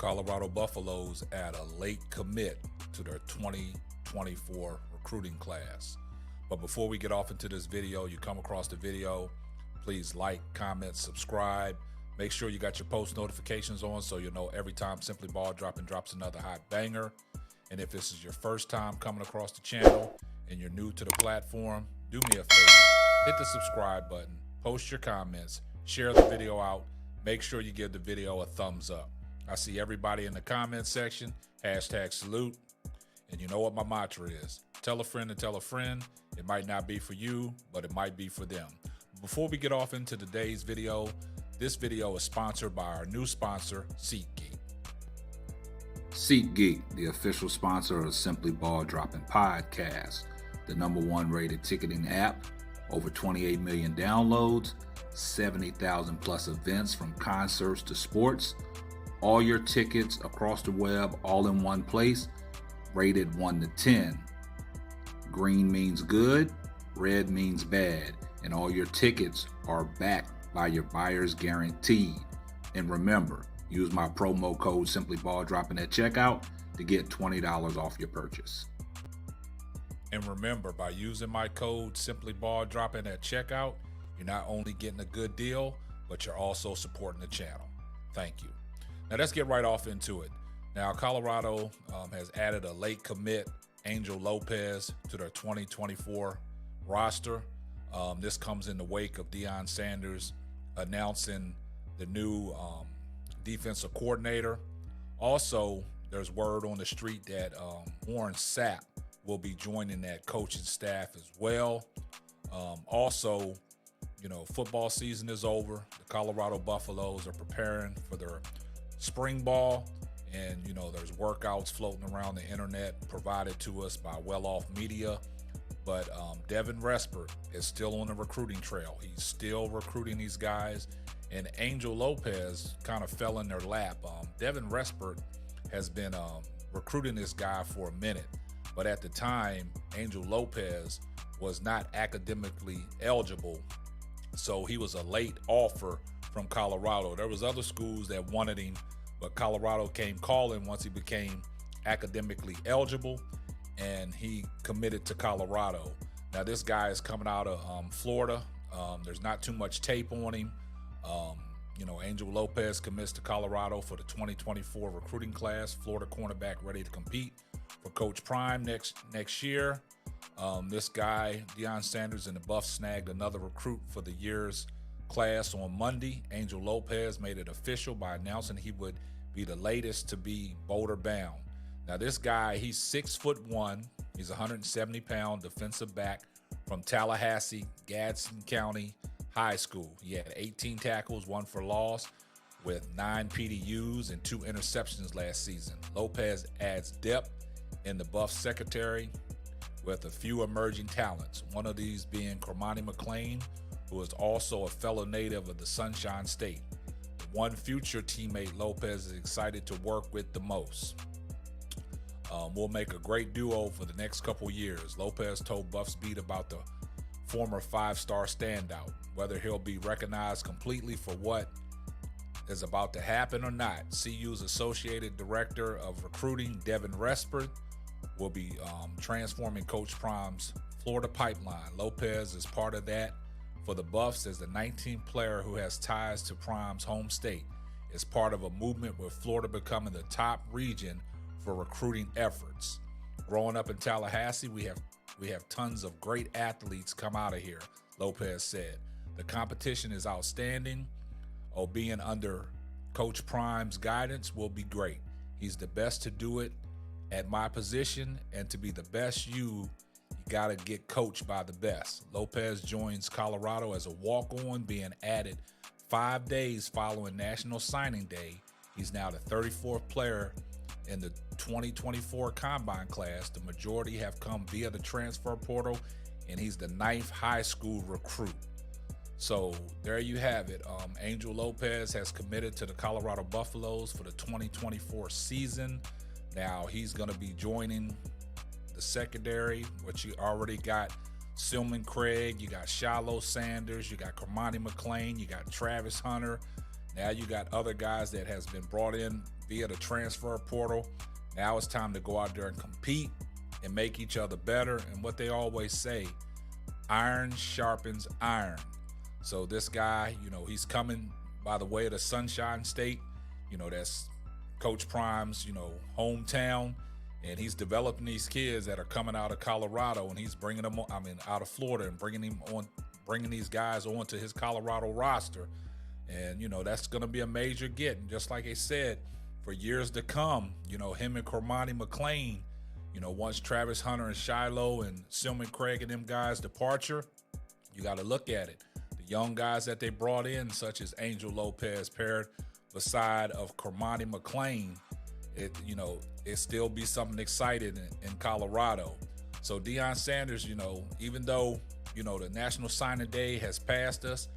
Colorado Buffaloes add a late commit to their 2024 recruiting class. But before we get off into this video, you come across the video, please like, comment, subscribe. Make sure you got your post notifications on so you'll know every time Simply Ball drops another hot banger. And if this is your first time coming across the channel and you're new to the platform, do me a favor, hit the subscribe button, post your comments, share the video out, make sure you give the video a thumbs up. I see everybody in the comment section, #salute. And you know what my mantra is. Tell a friend to tell a friend. It might not be for you, but it might be for them. Before we get off into today's video, this video is sponsored by our new sponsor, SeatGeek. SeatGeek, the official sponsor of Simply Ball Dropping Podcast, the #1 rated ticketing app, over 28 million downloads, 70,000 plus events from concerts to sports, all your tickets across the web all in one place, rated 1 to 10. Green means good, red means bad, and all your tickets are backed by your buyer's guaranteed. And remember, use my promo code SimplyBallDropping at checkout to get $20 off your purchase. And remember, by using my code SimplyBallDropping at checkout, you're not only getting a good deal, but you're also supporting the channel. Thank you. Now let's get right off into it. Now Colorado has added a late commit, Angel Lopez, to their 2024 roster. This comes in the wake of Deion Sanders announcing the new defensive coordinator. Also, there's word on the street that Warren Sapp will be joining that coaching staff as well. Also, you know, football season is over. The Colorado Buffaloes are preparing for their spring ball. And, you know, there's workouts floating around the internet provided to us by Well-Off Media. But Devin Respert is still on the recruiting trail. He's still recruiting these guys. And Angel Lopez kind of fell in their lap. Devin Respert has been recruiting this guy for a minute. But at the time, Angel Lopez was not academically eligible. So he was a late offer from Colorado. There was other schools that wanted him, but Colorado came calling once he became academically eligible, and he committed to Colorado. Now this guy is coming out of Florida. There's not too much tape on him. You know, Angel Lopez commits to Colorado for the 2024 recruiting class. Florida cornerback ready to compete for Coach Prime next year. This guy, Deion Sanders and the Buffs, snagged another recruit for the year's class on Monday. Angel Lopez made it official by announcing he would be the latest to be Boulder bound. Now this guy, he's 6'1", he's 170-pound defensive back from Tallahassee, Gadsden County High School. He had 18 tackles, 1 for loss, with 9 PDUs and 2 interceptions last season. Lopez adds depth in the Buffs secondary with a few emerging talents, one of these being Cormani McClain, who is also a fellow native of the Sunshine State. One future teammate Lopez is excited to work with the most. We'll make a great duo for the next couple years. Lopez told Buffs Beat about the former 5-star standout. Whether he'll be recognized completely for what is about to happen or not, CU's Associated Director of Recruiting, Devin Respert, will be transforming Coach Prime's Florida pipeline. Lopez is part of that for the Buffs as the 19th player who has ties to Prime's home state. It's part of a movement with Florida becoming the top region for recruiting efforts. Growing up in Tallahassee, we have tons of great athletes come out of here, Lopez said. The competition is outstanding. Being under Coach Prime's guidance will be great. He's the best to do it at my position, and to be the best you got to get coached by the best. Lopez joins Colorado as a walk-on, being added 5 days following National Signing Day. He's now the 34th player in the 2024 Combine class. The majority have come via the transfer portal, and he's the 9th high school recruit. So there you have it. Angel Lopez has committed to the Colorado Buffaloes for the 2024 season. Now he's going to be joining the secondary, which you already got Silman Craig, you got Shiloh Sanders, you got Cormani McClain, you got Travis Hunter, Now you got other guys that has been brought in via the transfer portal. Now it's time to go out there and compete and make each other better. And what they always say, iron sharpens iron. So this guy, he's coming by the way of the Sunshine State. That's Coach Prime's, hometown. And he's developing these kids that are coming out of Colorado, and he's bringing them, out of Florida, and bringing these guys onto his Colorado roster. And, that's going to be a major get. And just like I said, for years to come, him and Cormani McClain, once Travis Hunter and Shiloh and Silman Craig and them guys' departure, you got to look at it. The young guys that they brought in, such as Angel Lopez, paired beside of Cormani McClain, it still be something exciting in Colorado. So Deion Sanders, even though, the National Signing Day has passed us,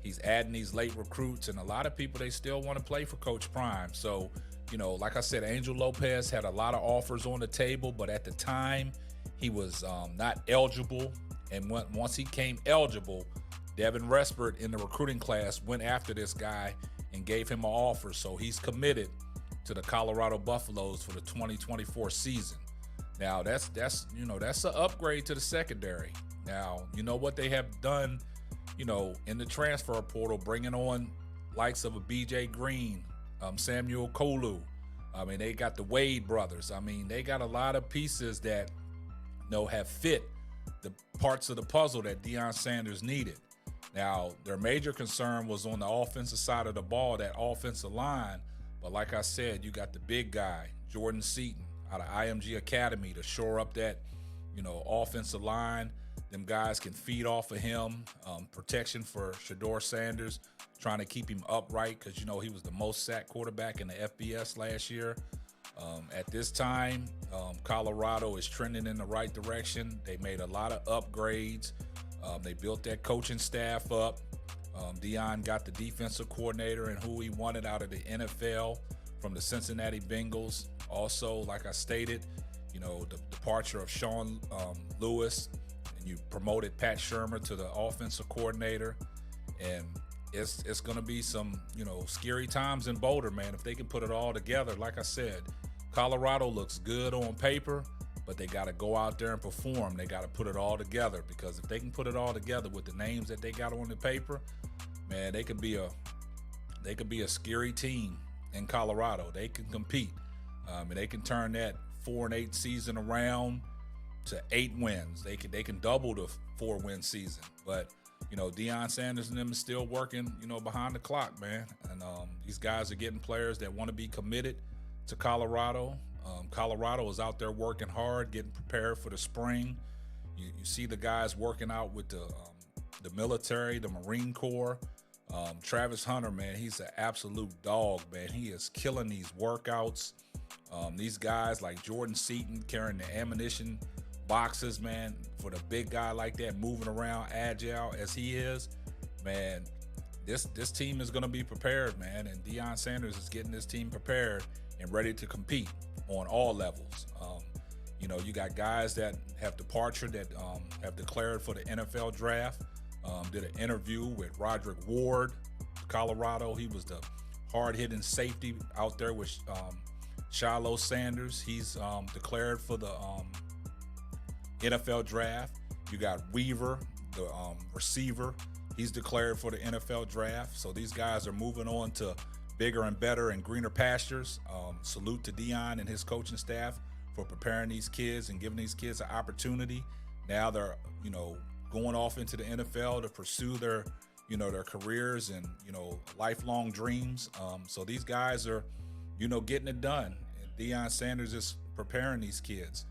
he's adding these late recruits, and a lot of people, they still want to play for Coach Prime. So, like I said, Angel Lopez had a lot of offers on the table, but at the time he was not eligible. And once he came eligible, Devin Respert in the recruiting class went after this guy and gave him an offer. So he's committed to the Colorado Buffaloes for the 2024 season. Now that's an upgrade to the secondary. Now, what they have done, in the transfer portal, bringing on likes of a BJ Green, Samuel Kolu. They got the Wade brothers. They got a lot of pieces that, have fit the parts of the puzzle that Deion Sanders needed. Now, their major concern was on the offensive side of the ball, that offensive line. But like I said, you got the big guy, Jordan Seaton, out of IMG Academy, to shore up that, offensive line. Them guys can feed off of him. Protection for Shedeur Sanders, trying to keep him upright because, he was the most sacked quarterback in the FBS last year. At this time, Colorado is trending in the right direction. They made a lot of upgrades. They built that coaching staff up. Deion got the defensive coordinator and who he wanted out of the NFL from the Cincinnati Bengals. Also, like I stated, the departure of Sean Lewis, and you promoted Pat Shermer to the offensive coordinator. And it's going to be some, scary times in Boulder, man, if they can put it all together. Like I said, Colorado looks good on paper, but they got to go out there and perform. They got to put it all together, because if they can put it all together with the names that they got on the paper, man, they could be a scary team in Colorado. They can compete, and they can turn that 4-8 season around to 8 wins. They can double the 4-win season. But Deion Sanders and them is still working, behind the clock, man. And these guys are getting players that want to be committed to Colorado. Colorado is out there working hard, getting prepared for the spring. You see the guys working out with the military, the Marine Corps. Travis Hunter, man, he's an absolute dog, man. He is killing these workouts. These guys like Jordan Seaton carrying the ammunition boxes, man, for the big guy like that, moving around agile as he is, man, this team is going to be prepared, man. And Deion Sanders is getting this team prepared and ready to compete on all levels. You got guys that have departure that have declared for the NFL draft. Did an interview with Roderick Ward, Colorado. He was the hard-hitting safety out there with Shiloh Sanders. He's declared for the NFL draft. You got Weaver, the receiver. He's declared for the NFL draft. So these guys are moving on to bigger and better and greener pastures. Salute to Deion and his coaching staff for preparing these kids and giving these kids an opportunity. Now they're, going off into the NFL to pursue their careers and, lifelong dreams. So these guys are, getting it done. And Deion Sanders is preparing these kids.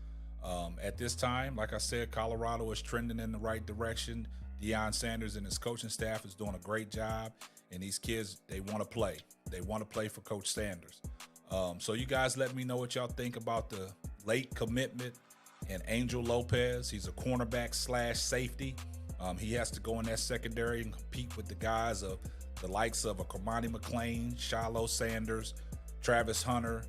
At this time, like I said, Colorado is trending in the right direction. Deion Sanders and his coaching staff is doing a great job. And these kids, they want to play. They want to play for Coach Sanders. So you guys let me know what y'all think about the late commitment and Angel Lopez. He's a cornerback / safety. He has to go in that secondary and compete with the guys of the likes of a Cormani McClain, Shiloh Sanders, Travis Hunter,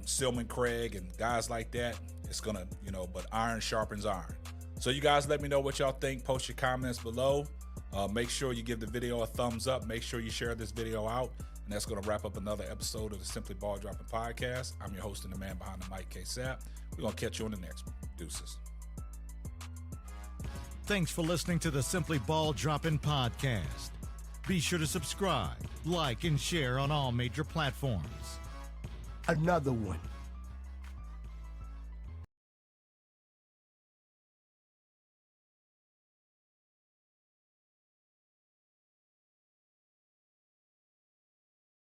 Silman Craig, and guys like that. It's going to, but iron sharpens iron. So you guys let me know what y'all think. Post your comments below. Make sure you give the video a thumbs up. Make sure you share this video out. And that's going to wrap up another episode of the Simply Ball Dropping Podcast. I'm your host and the man behind the mic, K-Sap. We're going to catch you on the next one. Deuces. Thanks for listening to the Simply Ball Dropping Podcast. Be sure to subscribe, like, and share on all major platforms. Another one.